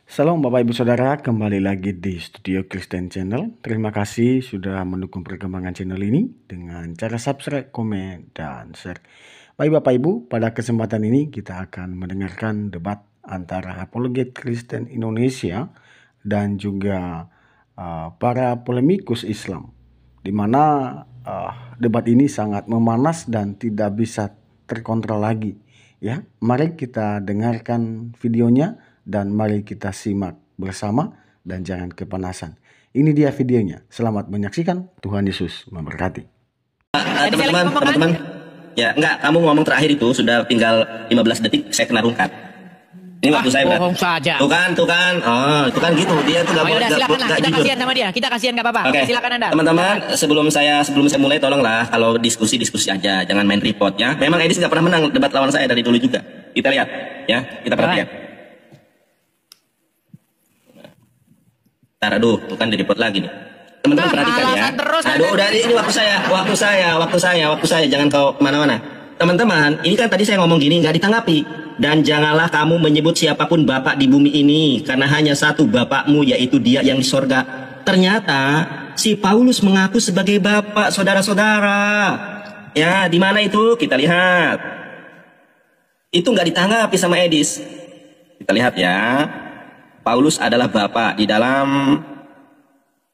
Salam Bapak Ibu Saudara, kembali lagi di Studio Kristen Channel. Terima kasih sudah mendukung perkembangan channel ini dengan cara subscribe, komen, dan share. Baik Bapak Ibu, pada kesempatan ini kita akan mendengarkan debat antara apologet Kristen Indonesia dan juga para polemikus Islam, di mana debat ini sangat memanas dan tidak bisa terkontrol lagi. Ya, mari kita dengarkan videonya dan mari kita simak bersama dan jangan kepanasan. Ini dia videonya. Selamat menyaksikan. Tuhan Yesus memberkati. Teman-teman, ya enggak, kamu ngomong terakhir itu sudah tinggal 15 detik saya kena rungkat. Ini waktu saya berat. Bohong saja. Tuh kan. Oh, itu kan gitu. Dia tuh Oh, yaudah, silakan lah. Kita kasihan sama dia. Kita kasihan nggak apa-apa. Oke, Silakan Anda. teman-teman, sebelum saya mulai, tolonglah kalau diskusi aja, jangan main report ya. Memang Edis nggak pernah menang debat lawan saya dari dulu juga. Kita lihat, ya, kita perhatikan. Ntar, aduh, tuh kan di report lagi nih. Teman-teman perhatikan ya. Aduh, udah ini waktu saya. Jangan kau kemana-mana. Teman-teman, ini kan tadi saya ngomong gini nggak ditanggapi. Dan janganlah kamu menyebut siapapun bapak di bumi ini, karena hanya satu bapakmu, yaitu Dia yang di sorga. Ternyata si Paulus mengaku sebagai bapak saudara-saudara. Ya, di mana itu? Kita lihat. Itu nggak ditanggapi sama Edis. Kita lihat ya. Paulus adalah bapak di dalam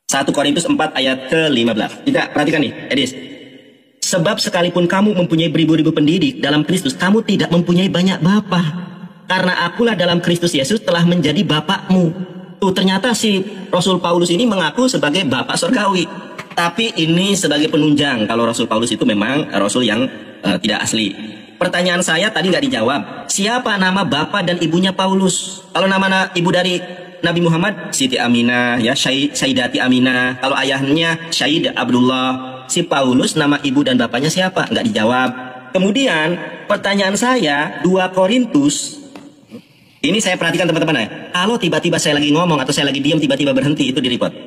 1 Korintus 4 ayat ke-15. Kita perhatikan nih, Edis. Sebab sekalipun kamu mempunyai beribu-ribu pendidik dalam Kristus, kamu tidak mempunyai banyak bapa. Karena akulah dalam Kristus Yesus telah menjadi bapakmu. Tuh, ternyata si Rasul Paulus ini mengaku sebagai bapak surgawi. Tapi ini sebagai penunjang kalau Rasul Paulus itu memang Rasul yang tidak asli. Pertanyaan saya tadi nggak dijawab. Siapa nama bapak dan ibunya Paulus? Kalau nama ibu dari Nabi Muhammad, Siti Aminah, ya, Sayyidati Aminah. Kalau ayahnya Syahid Abdullah. Si Paulus nama ibu dan bapaknya siapa? Nggak dijawab. Kemudian pertanyaan saya 2 Korintus. Ini saya perhatikan teman-teman ya. Kalau tiba-tiba saya lagi ngomong atau saya lagi diam tiba-tiba berhenti, itu di report.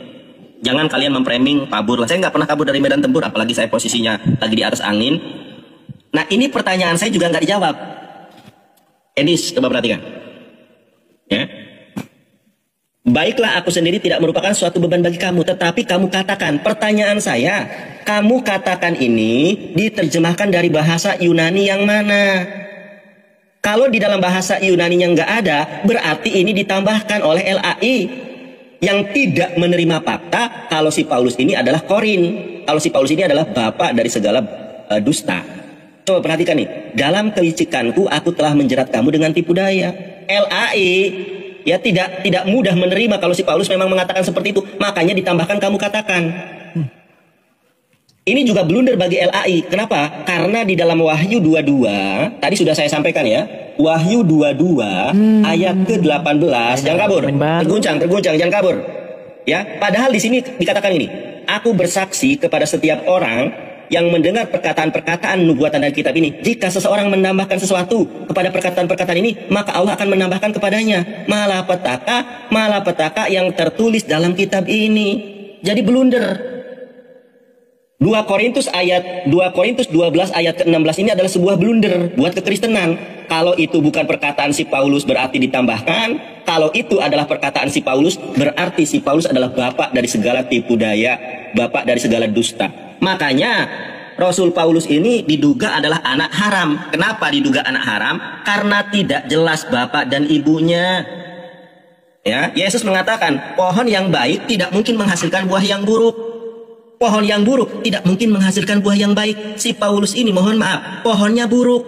Jangan kalian memframing kabur lah. Saya nggak pernah kabur dari medan tempur, apalagi saya posisinya lagi di atas angin. Nah, ini pertanyaan saya juga nggak dijawab. Edis, coba perhatikan. Ya. Baiklah, aku sendiri tidak merupakan suatu beban bagi kamu, tetapi kamu katakan. Pertanyaan saya, kamu katakan ini diterjemahkan dari bahasa Yunani yang mana? Kalau di dalam bahasa Yunani yang nggak ada, berarti ini ditambahkan oleh LAI yang tidak menerima fakta kalau si Paulus ini adalah Korin. Kalau si Paulus ini adalah bapak dari segala dusta. Coba perhatikan nih, dalam kelicikanku aku telah menjerat kamu dengan tipu daya. LAI ya tidak mudah menerima kalau si Paulus memang mengatakan seperti itu, makanya ditambahkan kamu katakan. Ini juga blunder bagi LAI. Kenapa? Karena di dalam Wahyu 22, tadi sudah saya sampaikan ya, Wahyu 22 ayat ke-18, jangan kabur. Terguncang, jangan kabur. Ya, padahal di sini dikatakan ini, aku bersaksi kepada setiap orang yang mendengar perkataan-perkataan nubuatan dari kitab ini. Jika seseorang menambahkan sesuatu kepada perkataan-perkataan ini, maka Allah akan menambahkan kepadanya malapetaka yang tertulis dalam kitab ini. Jadi blunder. 2 Korintus 12 ayat ke-16 ini adalah sebuah blunder buat kekristenan. Kalau itu bukan perkataan si Paulus berarti ditambahkan. Kalau itu adalah perkataan si Paulus berarti si Paulus adalah bapak dari segala tipu daya, bapak dari segala dusta. Makanya Rasul Paulus ini diduga adalah anak haram. Kenapa diduga anak haram? Karena tidak jelas bapak dan ibunya. Ya, Yesus mengatakan pohon yang baik tidak mungkin menghasilkan buah yang buruk. Pohon yang buruk tidak mungkin menghasilkan buah yang baik. Si Paulus ini, mohon maaf, pohonnya buruk.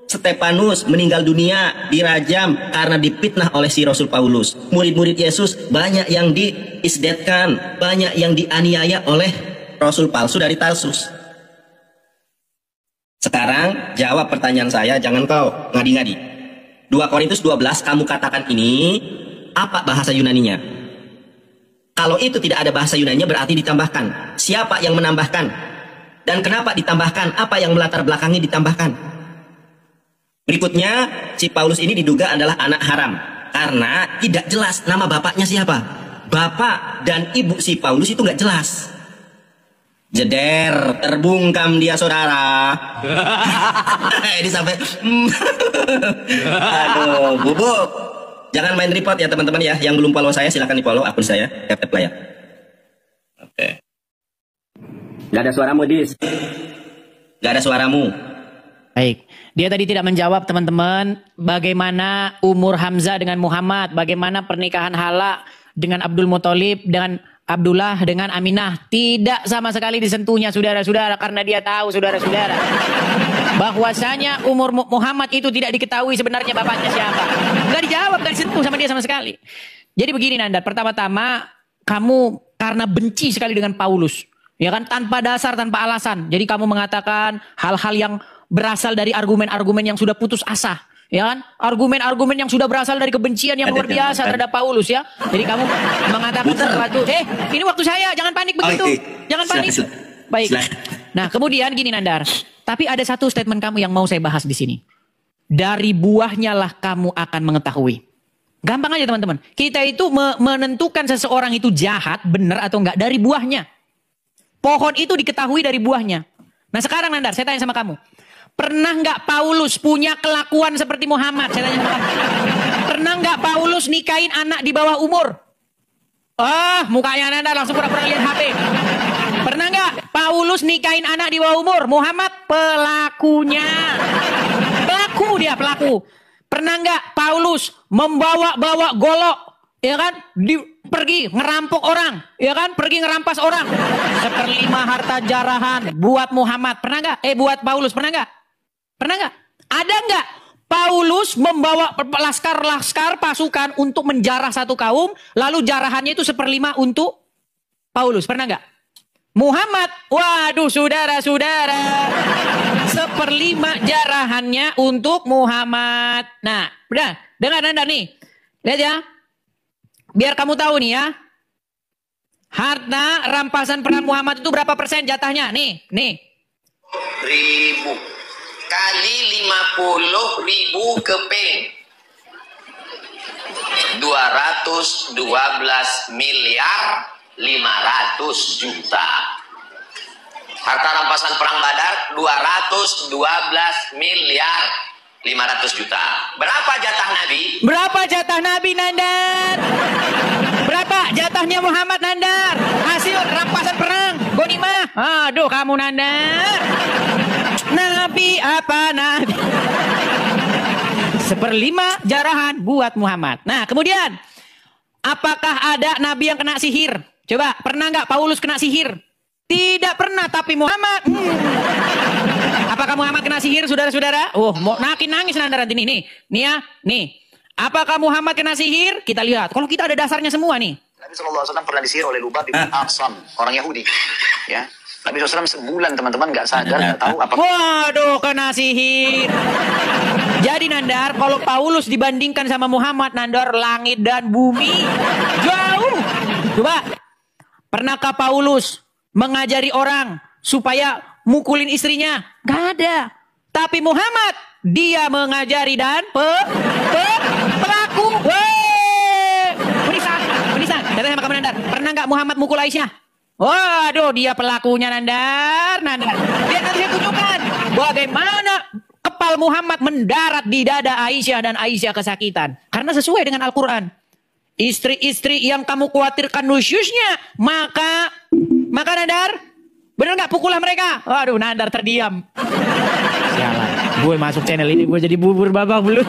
Stefanus meninggal dunia, dirajam karena dipitnah oleh si Rasul Paulus. Murid-murid Yesus banyak yang diisdetkan, banyak yang dianiaya oleh Rasul palsu dari Tarsus. Sekarang jawab pertanyaan saya, jangan kau ngadi-ngadi. 2 Korintus 12 kamu katakan ini, apa bahasa Yunaninya? Kalau itu tidak ada bahasa Yunaninya berarti ditambahkan. Siapa yang menambahkan? Dan kenapa ditambahkan? Apa yang melatar belakangi ditambahkan? Berikutnya, si Paulus ini diduga adalah anak haram. Karena tidak jelas nama bapaknya siapa. Bapak dan ibu si Paulus itu nggak jelas. Jeder, terbungkam dia saudara. Ini sampai aduh, bubuk. Jangan main report ya teman-teman ya. Yang belum follow saya silahkan di follow akun saya. Tap layar. Oke. Gak ada suaramu, Dis. Gak ada suaramu. Baik. Dia tadi tidak menjawab teman-teman. Bagaimana umur Hamzah dengan Muhammad. Bagaimana pernikahan Hala dengan Abdul Muthalib. Dengan Abdullah dengan Aminah. Tidak sama sekali disentuhnya saudara-saudara. Karena dia tahu saudara-saudara. Bahwasanya umur Muhammad itu tidak diketahui sebenarnya bapaknya siapa. Nggak dijawab, nggak disentuh sama dia sama sekali. Jadi begini Nandar, pertama-tama kamu karena benci sekali dengan Paulus. Ya kan, tanpa dasar, tanpa alasan. Jadi kamu mengatakan hal-hal yang berasal dari argumen-argumen yang sudah putus asa. Ya kan, argumen-argumen yang sudah berasal dari kebencian yang luar biasa terhadap Paulus ya. Jadi kamu mengatakan sesuatu, ini waktu saya, jangan panik begitu. Jangan panik. Baik. Nah, kemudian gini Nandar. Tapi ada satu statement kamu yang mau saya bahas di sini. Dari buahnya lah kamu akan mengetahui. Gampang aja teman-teman. Kita itu menentukan seseorang itu jahat, benar atau enggak dari buahnya. Pohon itu diketahui dari buahnya. Nah sekarang Nandar, saya tanya sama kamu. Pernah enggak Paulus punya kelakuan seperti Muhammad? Saya tanya sama kamu. Pernah enggak Paulus nikahin anak di bawah umur? Mukanya Nandar langsung pura-pura lihat HP. Pernah nggak Paulus nikahin anak di bawah umur? Muhammad pelakunya. Pelaku dia, pelaku. Pernah nggak Paulus membawa-bawa golok, ya kan? Pergi ngerampok orang, ya kan? Pergi ngerampas orang. 1/5 harta jarahan buat Muhammad. Pernah nggak? Buat Paulus, pernah nggak? Pernah nggak? Ada nggak? Paulus membawa laskar pasukan untuk menjarah satu kaum, lalu jarahannya itu 1/5 untuk Paulus. Pernah nggak? Muhammad, waduh saudara-saudara, 1/5 jarahannya untuk Muhammad. Nah, udah, dengar Anda nih, lihat ya, biar kamu tahu nih ya, harta rampasan perang Muhammad itu berapa persen jatahnya? Nih. 1.000 kali 50.000 keping 212 miliar 500 juta. Harta rampasan perang Badar 212 miliar 500 juta. Berapa jatah Nabi? Berapa jatah Nabi Nandar? Berapa jatahnya Muhammad Nandar? Hasil rampasan perang Ghanimah. Aduh kamu Nandar. Nabi apa Nabi? 1/5 jarahan buat Muhammad. Nah kemudian, apakah ada Nabi yang kena sihir? Coba, pernah nggak Paulus kena sihir? Tidak pernah, tapi Muhammad. Apakah Muhammad kena sihir, saudara-saudara? Mau nangis Nandar nanti nih ya, nih. Apakah Muhammad kena sihir? Kita lihat. Kalau kita ada dasarnya semua nih. Nabi SAW pernah disihir oleh Lubab bin Asam, orang Yahudi. Ya, Nabi SAW sebulan teman-teman nggak sadar, nggak tahu apa. Waduh, kena sihir. Jadi Nandar, kalau Paulus dibandingkan sama Muhammad, Nandar, langit dan bumi jauh. Coba, pernahkah Paulus mengajari orang supaya mukulin istrinya? Gak ada. Tapi Muhammad, dia mengajari dan pelaku. Menisan. Datang sama kamu Nandar. Pernah nggak Muhammad mukul Aisyah? Waduh, dia pelakunya Nandar. Dia nanti saya tunjukkan bagaimana kepal Muhammad mendarat di dada Aisyah dan Aisyah kesakitan. Karena sesuai dengan Al-Quran. Istri-istri yang kamu khawatirkan nusyusnya, maka Nandar, bener nggak pukullah mereka? Waduh, Nandar terdiam. Sialan, gue masuk channel ini gue jadi bubur babak belut.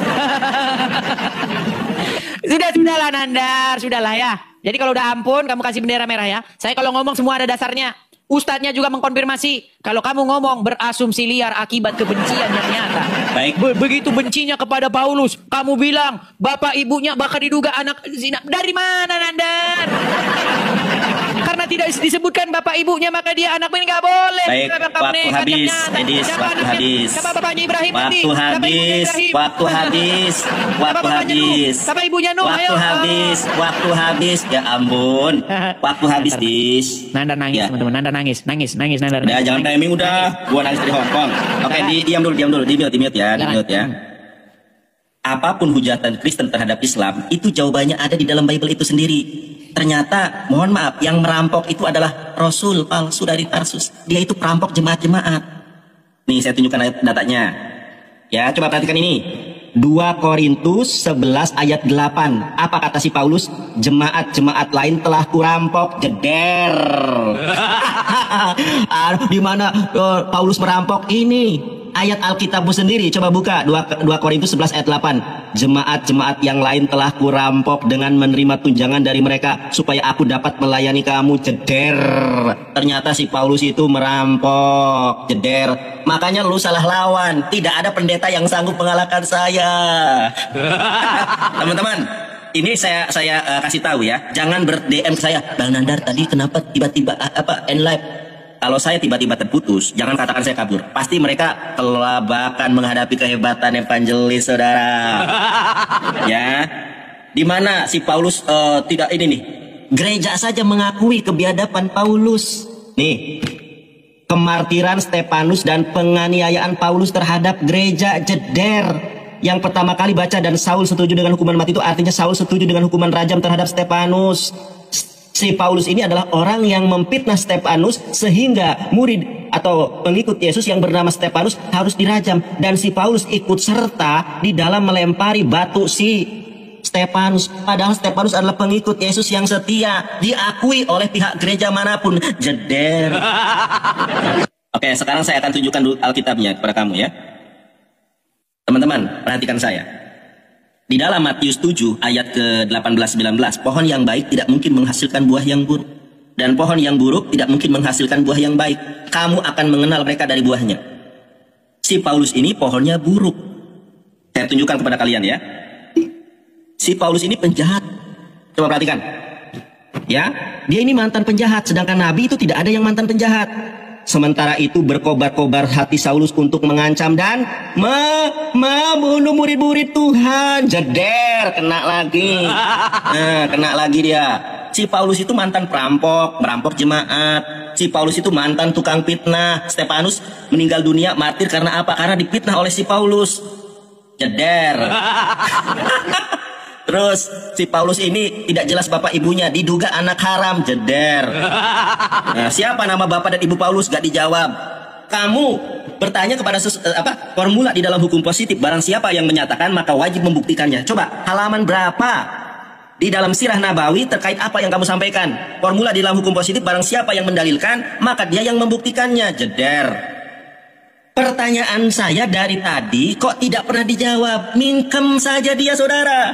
Sudahlah Nandar, sudahlah ya. Jadi kalau udah ampun, kamu kasih bendera merah ya. Saya kalau ngomong semua ada dasarnya. Ustadznya juga mengkonfirmasi. Kalau kamu ngomong berasumsi liar akibat kebencian yang nyata. Baik. Begitu bencinya kepada Paulus, kamu bilang bapak ibunya bahkan diduga anak zina. Dari mana Nandar? Karena tidak disebutkan bapak ibunya maka dia anak ini nggak boleh. Baik, waktu habis, Edis, waktu habis. Siapa bapaknya Ibrahim nanti? Waktu habis. Siapa ibunya Nuh? Waktu habis. Ya ampun. Waktu habis, Dis. Nandar nangis, teman-teman. Nandar nangis Nandar. Udah, jangan timing udah. Gua nangis dari Hongkong. Oke, diam dulu. Di mute ya. Apapun hujatan Kristen terhadap Islam, itu jawabannya ada di dalam Bible itu sendiri. Ternyata, mohon maaf, yang merampok itu adalah Rasul palsu dari Tarsus. Dia itu perampok jemaat-jemaat. Nih, saya tunjukkan datanya. Ya, coba perhatikan ini. 2 Korintus 11 ayat 8. Apa kata si Paulus? Jemaat-jemaat lain telah kurampok. Jeder. Di mana Paulus merampok? Ini ayat Alkitabmu sendiri. Coba buka 2 Korintus 11 ayat 8. Jemaat-jemaat yang lain telah kurampok dengan menerima tunjangan dari mereka supaya aku dapat melayani kamu. Jeder. Ternyata si Paulus itu merampok. Jeder. Makanya lu salah lawan. Tidak ada pendeta yang sanggup mengalahkan saya. Teman-teman, ini saya kasih tahu ya. Jangan ber-DM ke saya, Bang Nandar tadi kenapa tiba-tiba end live? Kalau saya tiba-tiba terputus, jangan katakan saya kabur. Pasti mereka kelabakan menghadapi kehebatan evangelis, saudara. Ya, di mana si Paulus tidak ini nih. Gereja saja mengakui kebiadaban Paulus. Nih, kemartiran Stefanus dan penganiayaan Paulus terhadap gereja. Jeder. Yang pertama kali baca dan Saul setuju dengan hukuman mati itu artinya Saul setuju dengan hukuman rajam terhadap Stefanus. Si Paulus ini adalah orang yang memfitnah Stefanus sehingga murid atau pengikut Yesus yang bernama Stefanus harus dirajam, dan si Paulus ikut serta di dalam melempari batu si Stefanus. Padahal Stefanus adalah pengikut Yesus yang setia, diakui oleh pihak gereja manapun. Jeder. Oke, sekarang saya akan tunjukkan dulu Alkitabnya kepada kamu ya. Teman-teman, perhatikan saya. Di dalam Matius 7 ayat ke-18-19, pohon yang baik tidak mungkin menghasilkan buah yang buruk, dan pohon yang buruk tidak mungkin menghasilkan buah yang baik. Kamu akan mengenal mereka dari buahnya. Si Paulus ini pohonnya buruk. Saya tunjukkan kepada kalian ya. Si Paulus ini penjahat. Coba perhatikan. Ya, dia ini mantan penjahat, sedangkan nabi itu tidak ada yang mantan penjahat. Sementara itu berkobar-kobar hati Saulus untuk mengancam dan membunuh murid-murid Tuhan. Jeder, kena lagi. Nah, kena lagi dia. Si Paulus itu mantan perampok, merampok jemaat. Si Paulus itu mantan tukang fitnah. Stefanus meninggal dunia martir karena apa? Karena difitnah oleh si Paulus. Jeder. Terus si Paulus ini tidak jelas bapak ibunya, diduga anak haram. Jeder. Nah, siapa nama bapak dan ibu Paulus? Gak dijawab. Kamu bertanya kepada formula di dalam hukum positif, barang siapa yang menyatakan maka wajib membuktikannya. Coba halaman berapa di dalam sirah Nabawi terkait apa yang kamu sampaikan? Formula di dalam hukum positif, barang siapa yang mendalilkan maka dia yang membuktikannya. Jeder. Pertanyaan saya dari tadi kok tidak pernah dijawab. Mingkem saja dia, saudara.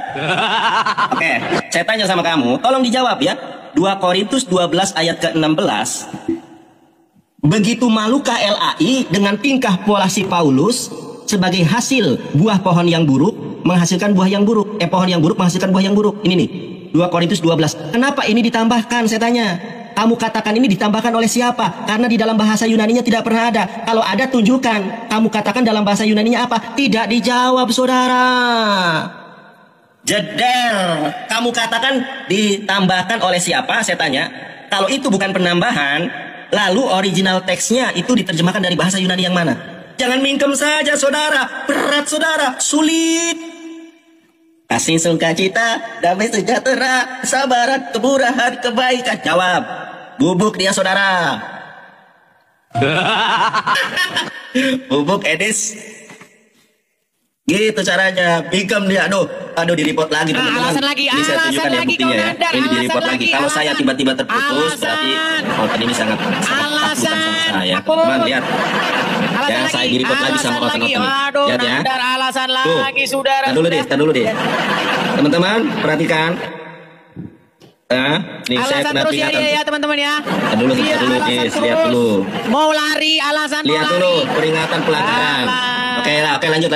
Oke, saya tanya sama kamu, tolong dijawab ya. 2 Korintus 12 ayat ke-16. Begitu malukah LAI dengan tingkah pola si Paulus sebagai hasil buah pohon yang buruk menghasilkan buah yang buruk. Pohon yang buruk menghasilkan buah yang buruk. Ini nih, 2 Korintus 12. Kenapa ini ditambahkan, saya tanya? Kamu katakan ini ditambahkan oleh siapa? Karena di dalam bahasa Yunaninya tidak pernah ada. Kalau ada, tunjukkan. Kamu katakan dalam bahasa Yunaninya apa? Tidak dijawab, saudara. Jeder. Kamu katakan ditambahkan oleh siapa? Saya tanya. Kalau itu bukan penambahan, lalu original teksnya itu diterjemahkan dari bahasa Yunani yang mana? Jangan mingkem saja, saudara. Berat, saudara. Sulit. Kasih sukacita, damai sejahtera, sabaran, kemurahan, kebaikan. Jawab. Bubuk dia, saudara. Bubuk Edis. Gitu caranya. Bingkem dia. Aduh di report lagi, teman-teman. Alasan lagi, ini saya tunjukkan ya buktinya ya. Ini di report lagi. Kalau saya tiba-tiba terputus, berarti konten ini sangat takutan sama saya. Teman, lihat. Ya, saya di report lagi sama konten ini. Lihat ya. Alasan lagi, saudara. Tar dulu deh. Teman-teman, perhatikan. Nih alasan saya kena terus ya teman-teman ya. Tar dulu, lihat dulu. Mau lari, alasan lihat mau dulu, lari. peringatan pelanggaran. Oke, lanjut.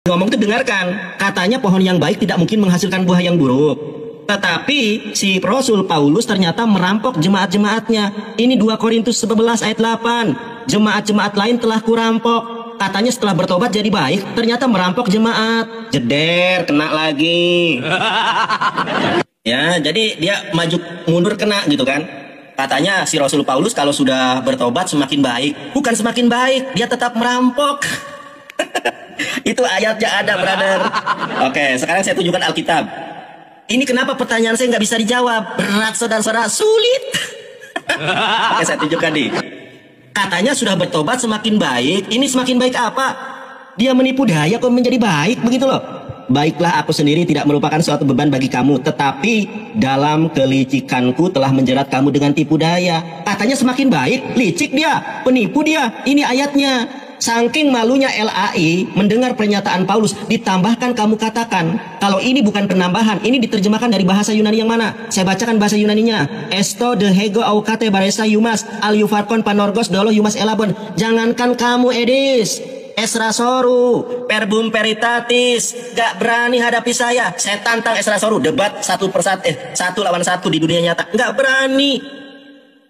Ngomong itu dengarkan. Katanya pohon yang baik tidak mungkin menghasilkan buah yang buruk. Tetapi si Rasul Paulus ternyata merampok jemaat-jemaatnya. Ini 2 Korintus 11 ayat 8. Jemaat-jemaat lain telah kurampok. Katanya setelah bertobat jadi baik, ternyata merampok jemaat. Jeder, kena lagi. Ya, jadi dia maju mundur kena gitu kan. Katanya si Rasul Paulus kalau sudah bertobat semakin baik. Bukan semakin baik, dia tetap merampok. Itu ayatnya ada, brother. Oke, sekarang saya tunjukkan Alkitab. Ini kenapa pertanyaan saya nggak bisa dijawab? Berat, saudara-saudara, sulit. Oke, saya tunjukkan nih. Katanya sudah bertobat semakin baik. Ini semakin baik apa? Dia menipu daya kok menjadi baik, begitu loh. baiklah aku sendiri tidak merupakan suatu beban bagi kamu, tetapi dalam kelicikanku telah menjerat kamu dengan tipu daya. Katanya semakin baik, licik dia, penipu dia. Ini ayatnya. Saking malunya LAI mendengar pernyataan Paulus, ditambahkan kamu katakan kalau ini bukan penambahan, ini diterjemahkan dari bahasa Yunani yang mana? Saya bacakan bahasa Yunaninya. Esto de hego aukate baresa yumas al yufarkon panorgos dolo yumas elabon. Jangankan kamu Edis, Esra Soru, Perbum Peritatis, gak berani hadapi saya. Saya tantang Esra Soru, debat satu lawan satu di dunia nyata. Gak berani.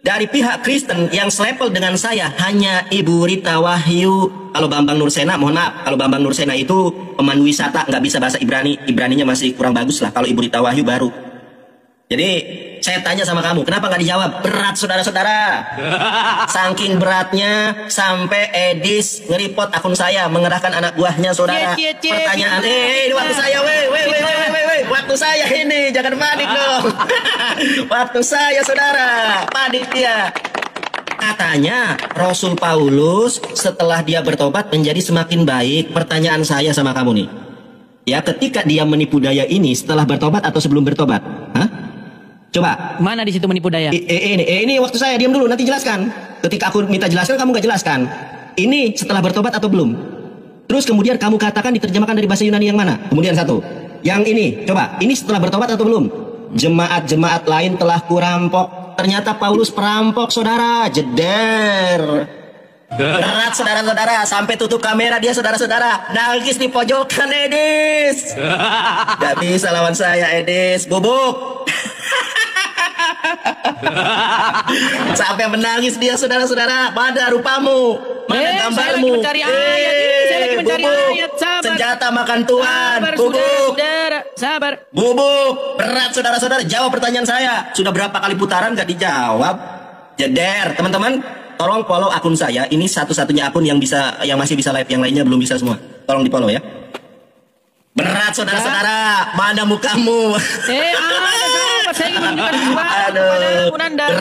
Dari pihak Kristen yang selepel dengan saya hanya Ibu Rita Wahyu. Kalau Bambang Nursena, mohon maaf, kalau Bambang Nursena itu pemandu wisata, nggak bisa bahasa Ibrani, Ibraninya masih kurang bagus lah. Kalau Ibu Rita Wahyu baru. Jadi saya tanya sama kamu, kenapa nggak dijawab? Berat saudara-saudara. Saking beratnya sampai Edis ngeripot akun saya, mengerahkan anak buahnya saudara. Pertanyaan, ini waktu saya, waktu saya ini, jangan panik dong. Waktu saya saudara, panik dia. Katanya Rasul Paulus setelah dia bertobat menjadi semakin baik. Pertanyaan saya sama kamu nih, ya, ketika dia menipu daya ini setelah bertobat atau sebelum bertobat? Hah? Coba. Mana di situ menipu daya? Ini waktu saya, diam dulu, nanti jelaskan. Ketika aku minta jelaskan, kamu gak jelaskan. Ini setelah bertobat atau belum? Terus kemudian kamu katakan diterjemahkan dari bahasa Yunani yang mana? Kemudian satu. Yang ini, coba. Ini setelah bertobat atau belum? Jemaat-jemaat lain telah kurampok. Ternyata Paulus perampok, saudara. Jeder. Berat, saudara-saudara. Sampai tutup kamera dia, saudara-saudara. Nangis di pojokan, Edis. Gak bisa lawan saya, Edis. Bubuk. Sampai menangis dia, saudara-saudara. Mana rupamu? Mana gambarmu? Saya lagi mencari ayat. Sabar. Senjata makan Tuhan. Sabar, Bubuk. saudara. Sabar. Bubuk. Berat, saudara-saudara. Jawab pertanyaan saya. Sudah berapa kali putaran gak dijawab? Jeder. Teman-teman, tolong follow akun saya. Ini satu-satunya akun yang masih bisa live. Yang lainnya belum bisa semua. Tolong di follow ya. Berat, saudara-saudara. Mana mukamu? Saya ingin menunjukkan Aduh, kepadamu, Nandar.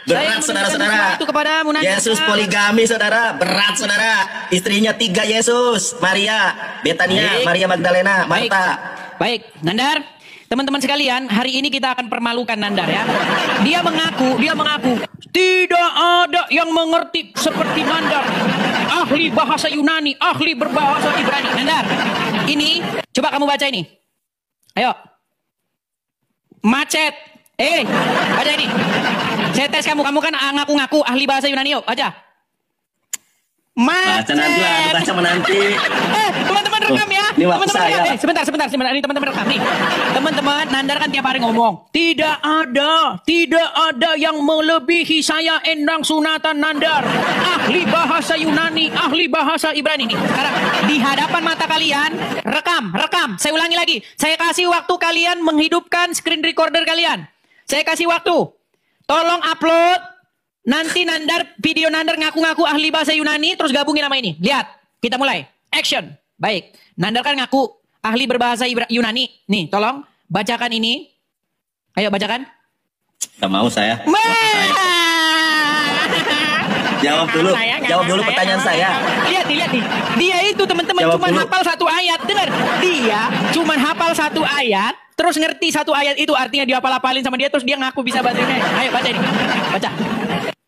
Berat, saudara-saudara. Kepadamu, Nandar. Yesus poligami, saudara. Berat, saudara. Istrinya 3 Yesus. Maria, Betania, Maria Magdalena, Marta. Baik, Nandar. Teman-teman sekalian, hari ini kita akan permalukan Nandar ya. Dia mengaku tidak ada yang mengerti seperti Nandar. Ahli bahasa Yunani, ahli berbahasa Ibrani. Nandar, ini coba kamu baca ini. Ayo. Macet. Baca ini. Saya tes kamu kan ngaku-ngaku ahli bahasa Yunani, yuk baca. Macet. Baca menanti. Teman-teman rekam ya. Ini waktu saya. Sebentar. Ini teman-teman rekam nih. Teman-teman, Nandar kan tiap hari ngomong. Tidak ada yang melebihi saya Endang Sunatan Nandar. Ahli bahasa Yunani, ahli bahasa Ibrani nih. Sekarang di hadapan mata kalian, rekam. Saya ulangi lagi. Saya kasih waktu kalian menghidupkan screen recorder kalian. Saya kasih waktu. Tolong upload. Nanti video Nandar ngaku-ngaku ahli bahasa Yunani, terus gabungin sama ini. Lihat, kita mulai. Action. Baik, Nandar kan ngaku ahli berbahasa Yunani. Nih, tolong bacakan ini. Ayo bacakan. Gak mau saya. Jawab dulu pertanyaan saya. Lihat nih. Dia itu teman-teman cuma hafal 1 ayat. Dengar, dia cuma hafal 1 ayat. Terus ngerti 1 ayat itu artinya dia hafal-hafalin sama dia. Terus dia ngaku bisa baca ini. Ayo baca ini.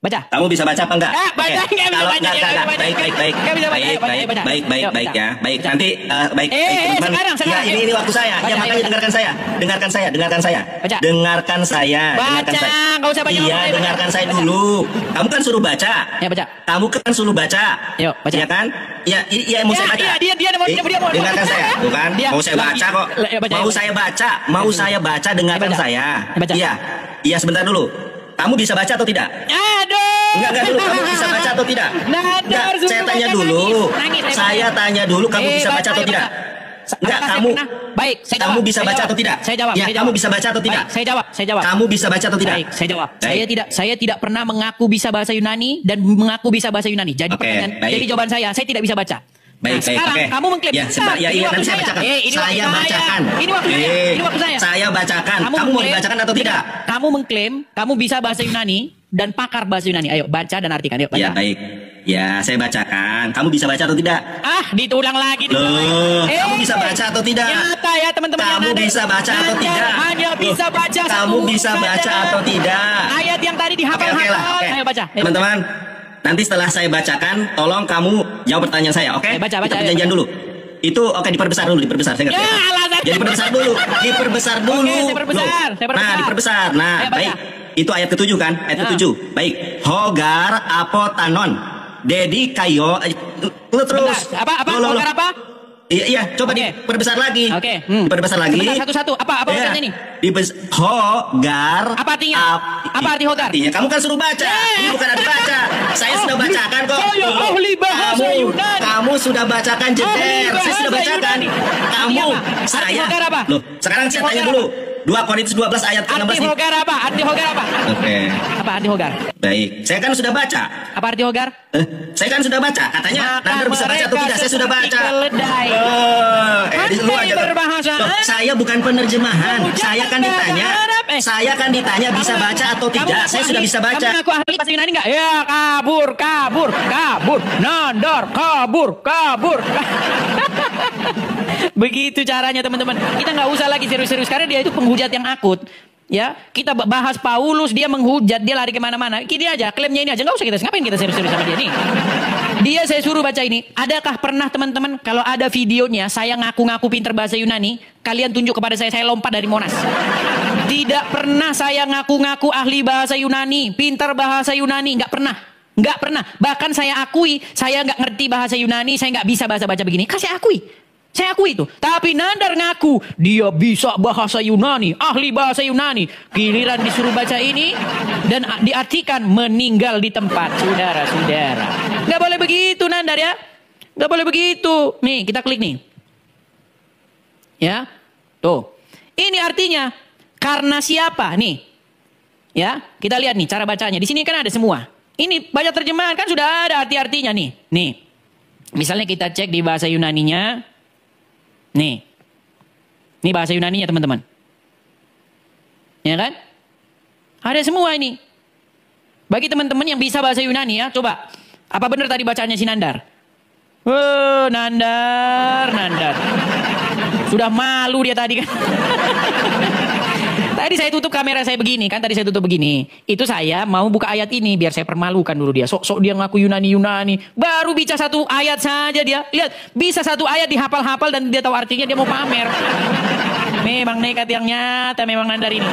Baca. Kamu bisa baca apa enggak? Baca. Kalau enggak. Baik ya. Baik. Nanti baik. Sekarang. Ya, ini waktu saya. Ya, makanya dengarkan saya. Baca. Dengarkan saya. Enggak usah baca. Iya, dengarkan saya dulu. Kamu kan suruh baca. Ya, baca. Kamu kan suruh baca. Yuk, baca. Iya kan? Iya, mau saya baca. Dia mau. Dengarkan saya. Bukan? Mau saya baca kok. Mau saya baca, dengarkan saya. Iya, sebentar dulu. Kamu bisa baca atau tidak? Aduh. Enggak dulu. Kamu bisa baca atau tidak? Enggak, saya tanya dulu. Saya tanya dulu, kamu bisa baca atau tidak? Enggak, kamu. Baik, saya jawab. Kamu bisa baca atau tidak? Saya jawab. Ya, kamu bisa baca atau tidak? Saya jawab. Kamu bisa baca atau tidak? Baik, saya jawab. Saya tidak pernah mengaku bisa bahasa Yunani dan mengaku bisa bahasa Yunani. Jadi jadi jawaban saya tidak bisa baca. Baik, sekarang kamu mengklaim. Ya, sebentar. Iya, nanti saya bacakan. Saya bacakan. Ini waktu saya. Saya bacakan. Kamu mau dibacakan atau tidak? Kamu mengklaim kamu bisa bahasa Yunani dan pakar bahasa Yunani. Ayo baca dan artikan. Yuk, baca. Ya baik. Ya, saya bacakan. Kamu bisa baca atau tidak? Ditulang lagi. Loh, kamu bisa baca atau tidak? Nyata ya teman-teman. Kamu bisa baca atau tidak? Hanya bisa baca. Kamu bisa baca atau tidak? Ayat yang tadi dihafal-hafal. Oke. Ayo baca. Teman-teman, nanti setelah saya bacakan, tolong kamu jawab pertanyaan saya, oke? Baca. Kita perjanjian dulu. Itu oke, diperbesar dulu, diperbesar. Saya ngerti. Jadi diperbesar dulu. Diperbesar dulu. Oke, saya perbesar. Nah, diperbesar. Nah, Ayo, baca. baik. Itu ayat ke-7 kan? Ayat ke-7. Baik. Hogar apotanon. Dedi kayo. Terus. Bentar. Apa? Hogar apa? Iya, coba diperbesar lagi. Oke. Diperbesar lagi. Bentar, satu-satu. Apa bacanya ini? Hogar. Apa artinya? Apa arti hogar? Artinya kamu kan suruh baca. Ini bukan ada baca. Saya sudah bacakan kok. Saya ahli bahasa Yunani. Kamu sudah bacakan jeder. Saya sudah bacakan. Kamu, saya. Arti hogar apa? Loh, sekarang saya tanya dulu. 2 Korintus 12 ayat ke-16. Arti hogar apa? Oke. Apa arti hogar? Baik. Saya kan sudah baca. Apa arti hogar? Saya kan sudah baca. Katanya Nandar bisa baca atau tidak? Saya sudah baca. Keledai. Lu aja berbahasa. Loh, saya bukan penerjemahan. Saya kan ditanya. Saya kan ditanya bisa baca atau tidak. Saya sudah bisa baca. Kamu ngaku ahli bahasa Yunani nggak? Ya kabur. Nandar kabur. Begitu caranya teman-teman. Kita nggak usah lagi serius-serius karena dia itu penghujat yang akut. Ya, kita bahas Paulus, dia menghujat, dia lari kemana-mana. Gini aja, klaimnya ini aja, nggak usah ngapain kita serius-serius sama dia nih. Dia saya suruh baca ini. Adakah pernah teman-teman kalau ada videonya saya ngaku-ngaku pinter bahasa Yunani, kalian tunjuk kepada saya lompat dari Monas. Tidak pernah saya ngaku-ngaku ahli bahasa Yunani, pintar bahasa Yunani, nggak pernah. Bahkan saya akui, saya nggak ngerti bahasa Yunani, saya nggak bisa baca begini. Saya akui itu. Tapi Nandar ngaku dia bisa bahasa Yunani, ahli bahasa Yunani. Giliran disuruh baca ini dan diartikan meninggal di tempat, saudara-saudara. Nggak boleh begitu Nandar ya. Nggak boleh begitu. Nih kita klik nih. Ya, tuh. Ini artinya karena siapa nih? Ya, kita lihat nih cara bacanya. Di sini kan ada semua. Ini banyak terjemahan kan sudah ada arti-artinya nih. Nih, misalnya kita cek di bahasa Yunaninya. Nih bahasa Yunaninya teman-teman. Ya kan? Ada semua ini. Bagi teman-teman yang bisa bahasa Yunani ya, coba. Apa benar tadi bacanya si Nandar? Nandar. Sudah malu dia tadi kan. Tadi saya tutup kamera saya begini kan, tadi saya tutup begini. Itu saya mau buka ayat ini biar saya permalukan dulu dia. Sok-sok dia ngaku Yunani. Baru bicara satu ayat saja dia. Lihat, bisa satu ayat dihafal-hafal dan dia tahu artinya, dia mau pamer. Memang nekat yang nyata memang Nandar ini.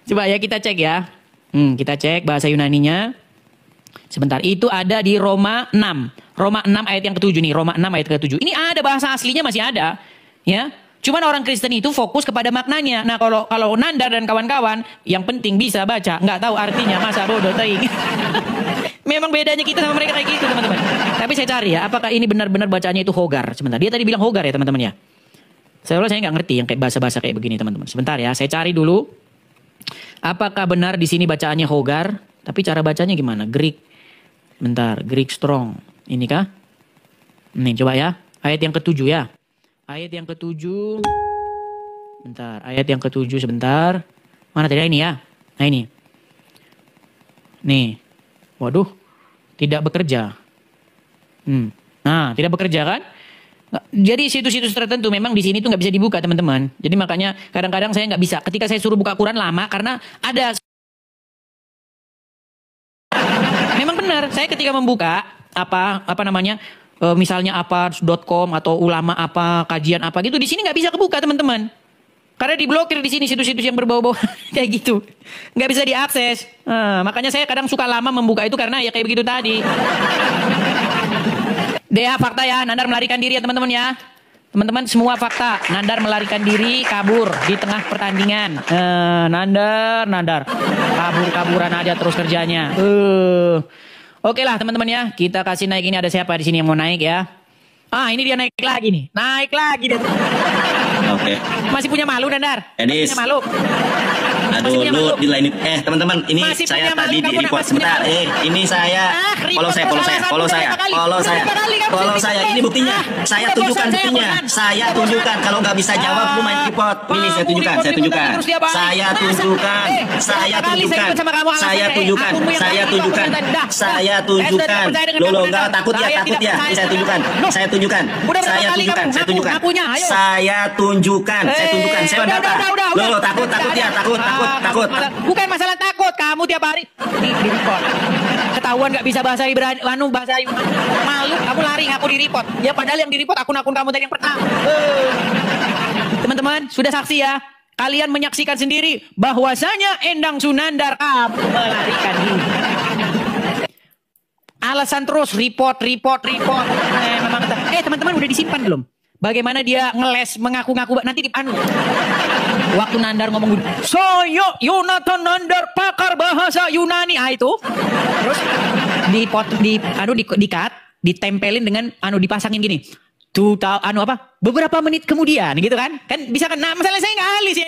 Coba ya kita cek ya. Kita cek bahasa Yunaninya. Sebentar, itu ada di Roma 6. Roma 6 ayat yang ke-7 nih, Roma 6 ayat ke-7. Ini ada bahasa aslinya masih ada, ya. Cuman orang Kristen itu fokus kepada maknanya. Nah, kalau Nandar dan kawan-kawan yang penting bisa baca, nggak tahu artinya, masa bodoh teing. Memang bedanya kita sama mereka kayak gitu, teman-teman. Tapi saya cari ya, apakah ini benar-benar bacanya itu hogar? Sebentar, dia tadi bilang hogar ya, teman-teman ya. Saya nggak ngerti yang kayak bahasa-bahasa kayak begini, teman-teman. Sebentar ya, saya cari dulu. Apakah benar di sini bacaannya hogar? Tapi cara bacanya gimana? Greek. Bentar, Greek strong. Ini kah? Nih, coba ya. Ayat yang ke-7 ya. Ayat yang ke-7. Bentar, ayat yang ke-7 sebentar. Mana tadi ini ya? Nah ini. Nih. Waduh, tidak bekerja. Nah, tidak bekerja kan? Jadi situs-situs tertentu memang di sini tuh nggak bisa dibuka, teman-teman. Jadi makanya kadang-kadang saya nggak bisa. Ketika saya suruh buka Quran lama karena ada. Memang benar, saya ketika membuka apa namanya, misalnya apa.com atau ulama apa, kajian apa gitu, di sini nggak bisa kebuka, teman-teman. Karena diblokir di sini situs-situs yang berbau-bau kayak gitu, nggak bisa diakses. Makanya saya kadang suka lama membuka itu karena ya kayak begitu tadi. Dea fakta ya, Nandar melarikan diri ya teman-teman ya. Teman-teman semua fakta, Nandar melarikan diri, kabur di tengah pertandingan. Nandar kabur-kaburan aja terus kerjanya. Oke lah teman-teman ya, kita kasih naik ini, ada siapa di sini yang mau naik ya? Ini dia naik lagi nih, naik lagi dia. Oke. Masih punya malu Nandar? Edis. Punya malu. Aduh, lu di lain. Teman-teman, ini Masih saya punya tadi malu, di kamu report masih punya sebentar. malu. Ini saya. Follow saya. Ini buktinya. Saya tunjukkan buktinya. Saya tunjukkan. Kalau nggak bisa jawab, lu main report. Ini saya tunjukkan. Saya tunjukkan. Lo nggak takut ya? Takut ya? Ini saya tunjukkan. Saya tunjukkan. Saya data. Lo takut ya? Takut. Bukan masalah takut. Kamu tiap hari di report. Ketahuan nggak bisa bahasa Ibrani, bahasa Yunani. Malu, kamu lari, aku di report. Ya padahal yang di report akun-akun kamu tadi yang pertama. Teman-teman, sudah saksi ya. Kalian menyaksikan sendiri bahwasanya Endang Sunandar kamu melarikan diri. Alasan terus report. Memang teman-teman udah disimpan belum? Bagaimana dia ngeles mengaku-ngaku nanti waktu Nandar ngomong saya Yonatan Nandar pakar bahasa Yunani itu terus di-cut ditempelin dengan dipasangin gini tuh beberapa menit kemudian gitu kan bisa kan. Nah masalah saya nggak ahli sih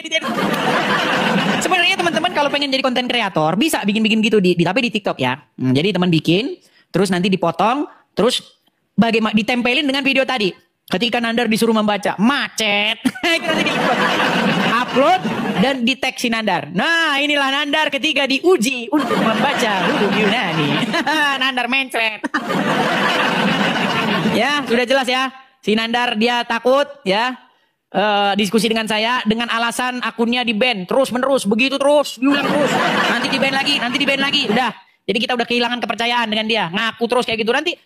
sebenarnya teman-teman kalau pengen jadi konten kreator bisa bikin gitu tapi di TikTok ya. Jadi teman bikin terus nanti dipotong terus bagaimana ditempelin dengan video tadi. Ketika Nandar disuruh membaca, macet. Itu nanti upload dan di tag si Nandar. Nah inilah Nandar ketika diuji untuk membaca huruf Yunani. Nandar mencret. Ya sudah jelas ya. Si Nandar dia takut ya. Diskusi dengan saya dengan alasan akunnya di-ban terus-menerus. Begitu terus, diulang terus. Nanti di-ban lagi. Udah. Jadi kita udah kehilangan kepercayaan dengan dia. Ngaku terus kayak gitu. Nanti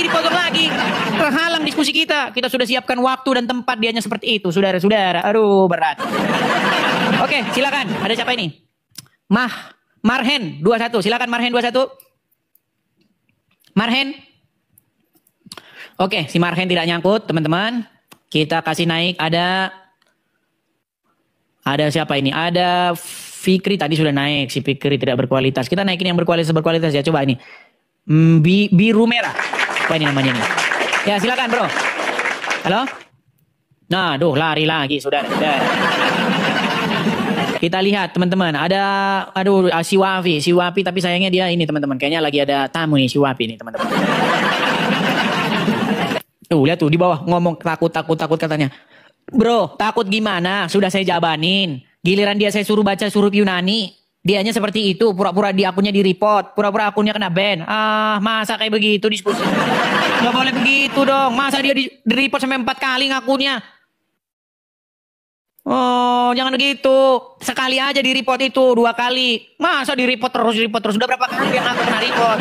dipotong lagi. Terhalang diskusi kita. Kita sudah siapkan waktu dan tempat dianya seperti itu. Saudara-saudara. Aduh berat. Oke silakan. Ada siapa ini? Marhen 21. Silakan Marhen 21. Marhen. Oke si Marhen tidak nyangkut teman-teman. Kita kasih naik. Ada siapa ini? Ada Fikri tadi sudah naik, si Fikri tidak berkualitas. Kita naikin yang berkualitas ya. Coba ini. Biru merah. Apa ini namanya nih? Ya silakan bro. Halo? Nah, lari lagi saudara. Kita lihat teman-teman. Ada, si Wafi tapi sayangnya dia ini teman-teman. Kayaknya lagi ada tamu nih si Wafi nih teman-teman. Lihat tuh di bawah ngomong takut katanya. Bro, takut gimana? Sudah saya jabanin. Giliran dia saya suruh baca huruf Yunani. Dianya seperti itu. Pura-pura di akunnya di-report. Pura-pura akunnya kena ban. Masa kayak begitu diskusi? Gak boleh begitu dong. Masa dia di-report sampai 4 kali ngakunya? Oh, jangan begitu. Sekali aja di-report itu. 2 kali. Masa di-report terus. Sudah berapa kali yang aku kena report?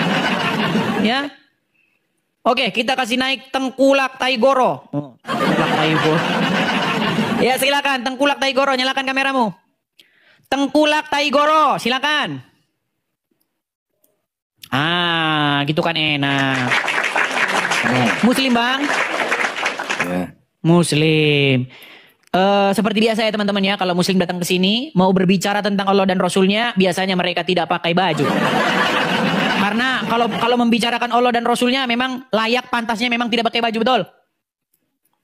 Ya. Oke, kita kasih naik Tengkulak Taigoro. Tengkulak Taigoro. Ya silakan Tengkulak Taigoro, nyalakan kameramu. Tengkulak Taigoro, silakan. Gitu kan enak. Muslim bang? Ya. Muslim. Seperti biasa ya teman-teman ya, kalau Muslim datang ke sini mau berbicara tentang Allah dan Rasulnya, biasanya mereka tidak pakai baju. Karena kalau membicarakan Allah dan Rasulnya memang layak pantasnya memang tidak pakai baju, betul?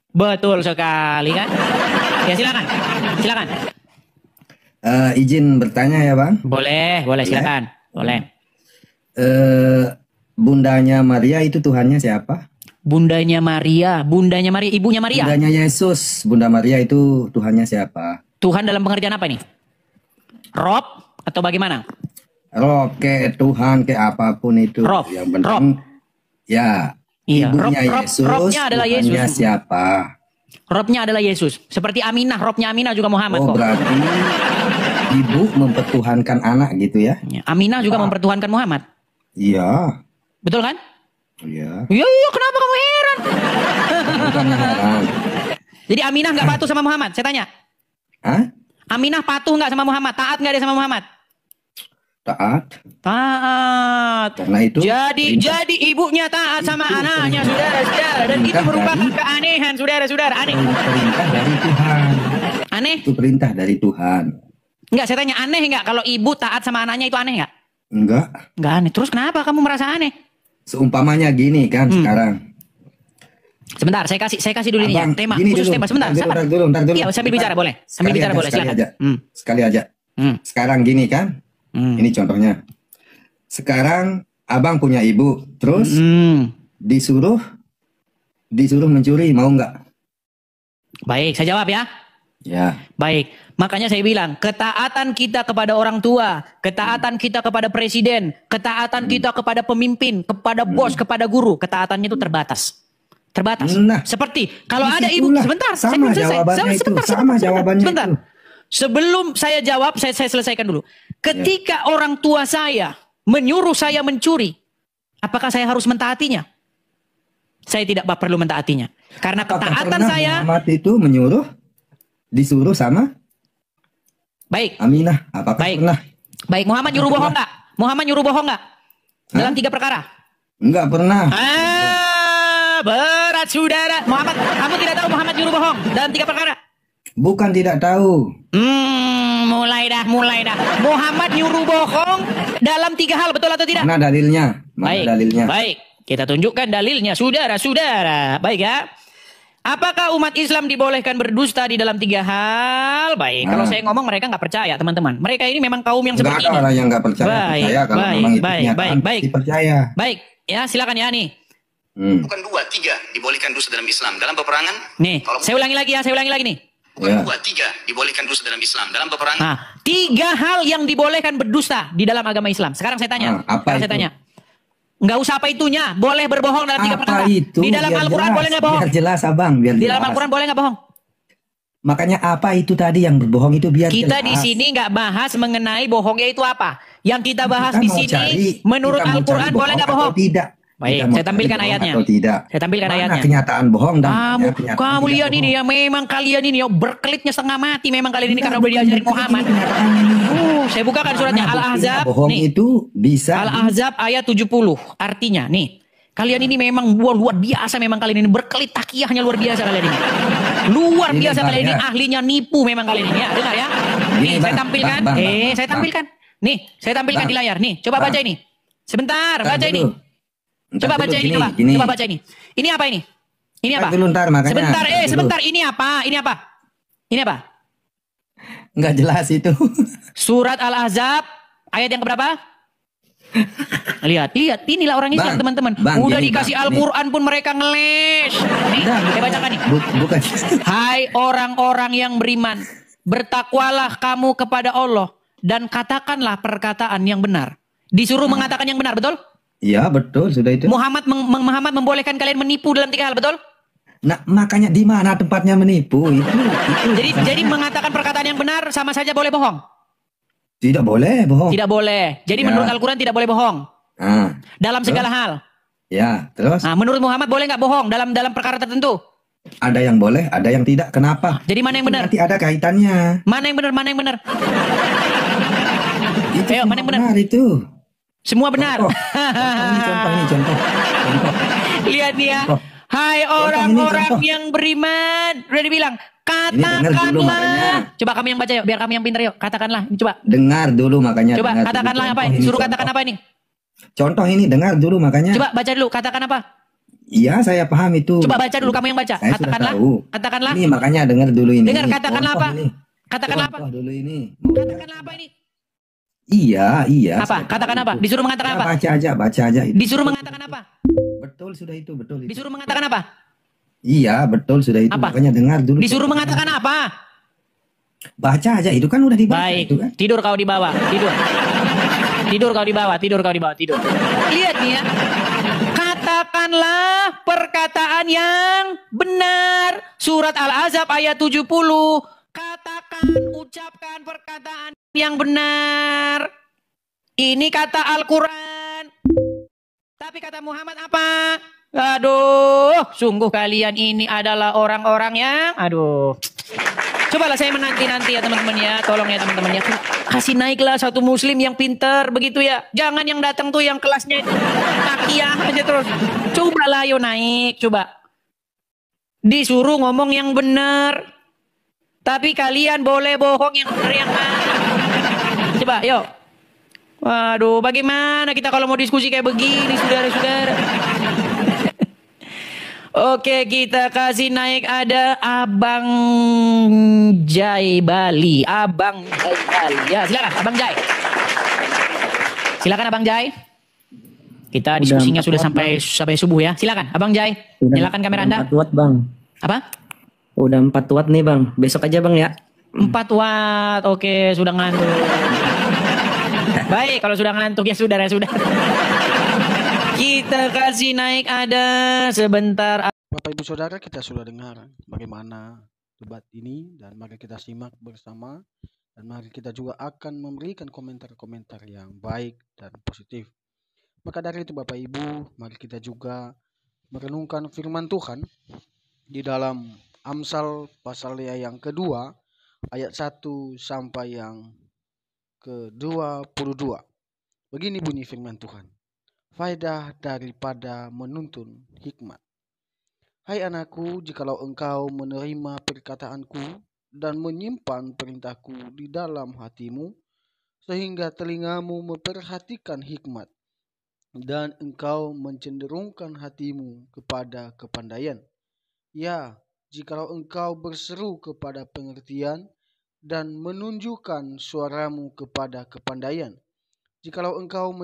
Betul sekali kan? Ya silakan. Izin bertanya ya bang? Boleh silakan. Boleh. Bundanya Maria itu Tuhannya siapa? Bundanya Maria, ibunya Maria. Bundanya Yesus, Bunda Maria itu Tuhannya siapa? Tuhan dalam pengertian apa nih? Rob atau bagaimana? Rob kayak Tuhan kayak apapun itu. Rob. Yang penting ya. Iya. Ibunya Yesus. Robnya adalah Yesus. Tuhannya siapa? Robnya adalah Yesus. Seperti Aminah, Robnya Aminah juga Muhammad kok. Berarti ibu mempertuhankan anak gitu ya? Aminah juga mempertuhankan Muhammad. Iya. Betul kan? Iya. Iya, kenapa kamu heran? Bukan heran. Jadi Aminah nggak patuh sama Muhammad? Saya tanya. Hah? Aminah patuh nggak sama Muhammad? Taat nggak dia sama Muhammad? Taat. Karena itu. Jadi ibunya taat sama anaknya, saudara-saudara, dan itu merupakan keanehan, saudara-saudara. Aneh. Perintah dari Tuhan. Aneh? Itu perintah dari Tuhan. Enggak, saya tanya aneh nggak kalau ibu taat sama anaknya itu aneh nggak? Enggak. Nggak aneh. Terus kenapa kamu merasa aneh? Seumpamanya gini kan sekarang. Sebentar, saya kasih dulu ini ya. Tema khusus tema. Sebentar, sabar. Ntar dulu. Iya, sambil bicara boleh. Sambil bicara boleh, silakan. Sekali aja. Sekarang gini kan, ini contohnya. Sekarang abang punya ibu, terus disuruh mencuri, mau nggak? Baik, saya jawab ya. Ya. Baik, makanya saya bilang ketaatan kita kepada orang tua, ketaatan kita kepada presiden, ketaatan kita kepada pemimpin, kepada bos, kepada guru, ketaatannya itu terbatas. Terbatas. Nah, seperti kalau ada ibu, disitulah sebentar, saya sama belum selesai. jawabannya itu, sama jawabannya Sebentar. itu. Sebelum saya jawab, saya selesaikan dulu. Ketika orang tua saya menyuruh saya mencuri, apakah saya harus mentaatinya? Saya tidak perlu mentaatinya. Karena ketaatan saya... Muhammad itu menyuruh, disuruh sama Baik. Aminah. Apakah Baik. pernah? Baik, Muhammad nyuruh bohong nggak? Muhammad nyuruh bohong nggak? Dalam 3 perkara. Enggak pernah. Berat saudara. Muhammad, kamu tidak tahu Muhammad nyuruh bohong dalam 3 perkara? Bukan tidak tahu. Mulai dah. Muhammad nyuruh bohong dalam 3 hal, betul atau tidak? Mana dalilnya? Baik, Dalilnya? baik. Kita tunjukkan dalilnya, saudara-saudara. Baik ya. Apakah umat Islam dibolehkan berdusta di dalam 3 hal? Baik, kalau saya ngomong mereka nggak percaya, teman-teman. Mereka ini memang kaum yang Enggak seperti ada ini. orang yang enggak percaya. Kalau memang itu kenyataan, baik. dipercaya. Baik, ya silakan ya nih. Bukan 2, 3 dibolehkan dusta dalam Islam. Dalam peperangan, Nih, saya ulangi lagi nih. bukan Ya. 2, 3 dibolehkan dusta dalam Islam. Dalam peperangan, Nah, 3 hal yang dibolehkan berdusta di dalam agama Islam. Sekarang saya tanya. Apa Sekarang saya itu? tanya. Nggak usah apa itunya. Boleh berbohong dalam 3 perkara. Apa itu? Di dalam Biar Al-Quran jelas, boleh nggak bohong? Biar jelas abang, biar Di dalam jelas. Al-Quran boleh nggak bohong? Makanya apa itu tadi yang berbohong itu biar Kita jelas. di sini nggak bahas mengenai bohongnya itu apa. Yang kita bahas Kita di mau sini, cari- menurut kita mau Al-Quran cari boleh nggak atau bohong? Tidak. Baik, Kita mau saya tampilkan cari bohong ayatnya. atau tidak. Saya tampilkan Mana ayatnya. kenyataan bohong dan kenyataan Kamu tidak lihat ini bohong. ya, memang kalian ini ya berkelitnya setengah mati memang kalian ini Enggak, karena udah bukan diajarin berkelit, Muhammad. ini kenyataan ini. Saya bukakan suratnya Mana buktinya Al-Ahzab. bohong Nih, itu bisa Al-Ahzab ayat 70. Artinya nih, kalian ini memang luar biasa, memang kalian ini berkelit takiyahnya luar biasa kalian ini. Luar Ini biasa Bang, kalian ini, ya. ahlinya nipu memang kalian ini ya. Dengar ya. Nih, Ini, saya Bang, tampilkan. Bang, Saya Bang. tampilkan. Nih, saya tampilkan Bang. di layar. Nih, coba Bang. baca ini. Sebentar, Ntar baca ini. dulu. Ntar Coba dulu, baca ini, gini, coba. gini. Coba baca ini. Ini apa ini? Ini Ntar apa? dulu, ntar, makanya. Sebentar, Ntar dulu. sebentar. Ini apa? Ini apa? Ini apa? Enggak jelas itu. Surat Al-Ahzab ayat yang keberapa? Lihat, inilah orang Islam, Bang, teman-teman. Bang, Udah gini, dikasih Bang, Al-Quran pun mereka ngeles. Nih, Udah, saya bacakan nih. Bukan. Hai orang-orang yang beriman, bertakwalah kamu kepada Allah dan katakanlah perkataan yang benar. Disuruh mengatakan yang benar, betul? Iya, betul, sudah itu. Muhammad membolehkan kalian menipu dalam 3 hal, betul? Nah, makanya di mana tempatnya menipu itu? Jadi mengatakan perkataan yang benar sama saja boleh bohong? Tidak boleh bohong. Tidak boleh. Jadi Ya. menurut Al-Quran tidak boleh bohong Ah, dalam segala hal. ya, terus Nah, menurut Muhammad boleh nggak bohong dalam perkara tertentu? ada yang boleh, ada yang tidak. Kenapa? Jadi mana yang Itu benar? Nanti ada kaitannya. Mana yang benar? Mana yang benar? Itu Ayo, semua mana yang benar? itu. Semua benar. Contoh. Ini contoh. Lihat nih ya. Contoh. Hai Contoh, orang-orang ini contoh. yang beriman. Udah dibilang. dengar dulu makanya. Katakanlah. Coba kami yang baca yuk. Biar kami yang pintar yuk. Katakanlah. Ini coba. Dengar dulu makanya. Coba dengar katakanlah dulu. apa? Contoh ini, Suruh contoh. katakan apa ini? Contoh ini dengar dulu makanya. Coba baca dulu. Katakan apa? Iya, saya paham itu. Coba baca dulu. Kamu yang baca. Saya sudah Katakanlah. tahu. Katakanlah. Ini makanya dengar dulu ini. Dengar, katakanlah Contoh apa? ini. Katakanlah apa? Contoh dulu ini. Katakanlah apa ini? Iya. Apa? saya Katakan tahu apa? itu. Disuruh mengatakan Ya, apa? Baca aja itu. Disuruh mengatakan apa? Betul sudah itu, betul itu. Disuruh mengatakan apa? Iya, betul sudah itu. Apa? Makanya dengar dulu. Disuruh mengatakan apa? Baca aja, itu kan udah dibaca Baik, itu kan. tidur kau di bawah, tidur. Tidur kau di bawah, tidur kau di bawah, tidur. Lihat nih ya. Katakanlah perkataan yang benar. Surat Al-Ahzab ayat 70. Katakan, ucapkan perkataan yang benar. Ini kata Al-Quran. Tapi kata Muhammad apa? Aduh, sungguh kalian ini adalah orang-orang yang, aduh. Cobalah saya menanti-nanti ya teman-teman ya. Tolong ya teman-teman ya. Kasih naiklah satu muslim yang pintar begitu ya. Jangan yang datang tuh yang kelasnya itu takiyah aja terus. Cobalah yo naik, coba. Disuruh ngomong yang benar. Tapi kalian boleh bohong yang benar yang mana. Coba, yuk. Waduh, bagaimana kita kalau mau diskusi kayak begini, saudara-saudara? Oke, kita kasih naik ada Abang Jai Bali. Abang Jai Bali. Ya, silakan Abang Jai. Silakan Abang Jai. Kita diskusinya sudah sampai subuh ya. Silakan Abang Jai. Nyalakan kamera Anda. 4 watt, Bang. Apa? Udah 4 watt nih, Bang. Besok aja, Bang ya. 4 watt. Oke, sudah ngantuk. Baik, kalau sudah ngantuk ya sudah. Kita kasih naik ada sebentar. Bapak Ibu Saudara, kita sudah dengar bagaimana debat ini dan mari kita simak bersama dan mari kita juga akan memberikan komentar-komentar yang baik dan positif. Maka dari itu Bapak Ibu, mari kita juga merenungkan firman Tuhan di dalam Amsal pasal yang kedua ayat 1 sampai yang ke-22. Begini bunyi firman Tuhan. Faedah daripada menuntun hikmat. Hai anakku, jikalau engkau menerima perkataanku dan menyimpan perintahku di dalam hatimu, sehingga telingamu memperhatikan hikmat, dan engkau mencenderungkan hatimu kepada kepandaian. Ya, jikalau engkau berseru kepada pengertian dan menunjukkan suaramu kepada kepandaian, jikalau engkau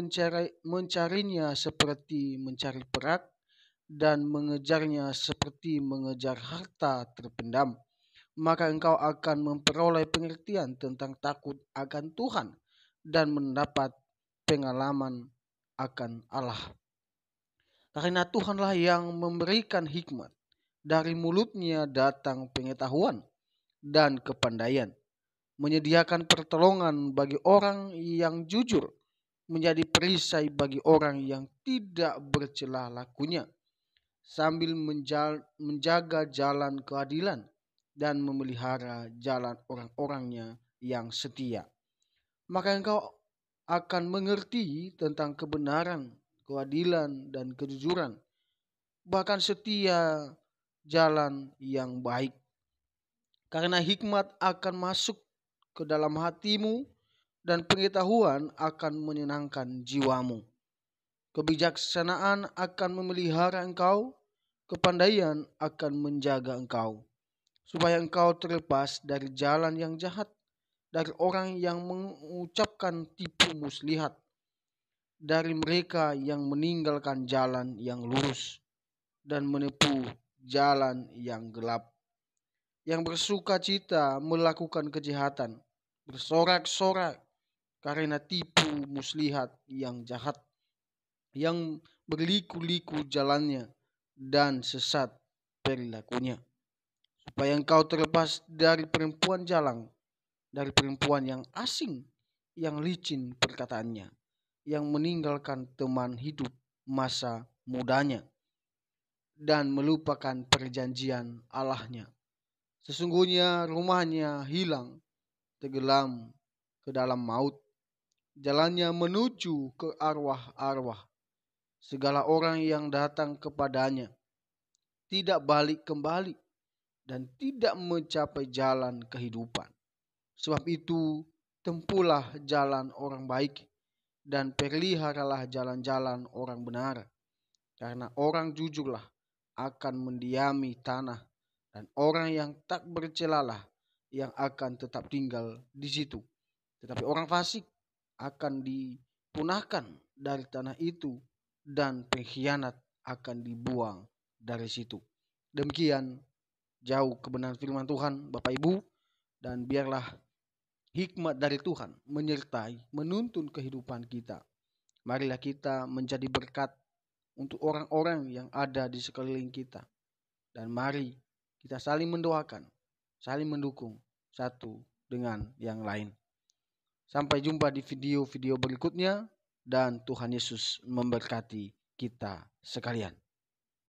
mencarinya seperti mencari perak, dan mengejarnya seperti mengejar harta terpendam, maka engkau akan memperoleh pengertian tentang takut akan Tuhan dan mendapat pengalaman akan Allah. Karena Tuhanlah yang memberikan hikmat, dari mulutnya datang pengetahuan dan kepandaian, menyediakan pertolongan bagi orang yang jujur, menjadi perisai bagi orang yang tidak bercela lakunya, sambil menjaga jalan keadilan dan memelihara jalan orang-orangnya yang setia. Maka engkau akan mengerti tentang kebenaran, keadilan, dan kejujuran, bahkan setia jalan yang baik. Karena hikmat akan masuk ke dalam hatimu dan pengetahuan akan menyenangkan jiwamu. Kebijaksanaan akan memelihara engkau, kepandaian akan menjaga engkau, supaya engkau terlepas dari jalan yang jahat, dari orang yang mengucapkan tipu muslihat, dari mereka yang meninggalkan jalan yang lurus dan menempuh jalan yang gelap, yang bersuka cita melakukan kejahatan, bersorak-sorak karena tipu muslihat yang jahat, yang berliku-liku jalannya dan sesat perilakunya, supaya engkau terlepas dari perempuan jalang, dari perempuan yang asing, yang licin perkataannya, yang meninggalkan teman hidup masa mudanya dan melupakan perjanjian Allahnya. Sesungguhnya rumahnya hilang, tenggelam ke dalam maut, jalannya menuju ke arwah-arwah. Segala orang yang datang kepadanya tidak balik kembali dan tidak mencapai jalan kehidupan. Sebab itu, tempuhlah jalan orang baik dan peliharalah jalan-jalan orang benar. Karena orang jujurlah akan mendiami tanah, dan orang yang tak bercelalah yang akan tetap tinggal di situ. Tetapi orang fasik akan dipunahkan dari tanah itu, dan pengkhianat akan dibuang dari situ. Demikian jauh kebenaran firman Tuhan Bapak Ibu, dan biarlah hikmat dari Tuhan menyertai, menuntun kehidupan kita. Marilah kita menjadi berkat untuk orang-orang yang ada di sekeliling kita. Dan mari kita saling mendoakan, saling mendukung satu dengan yang lain. Sampai jumpa di video-video berikutnya, dan Tuhan Yesus memberkati kita sekalian.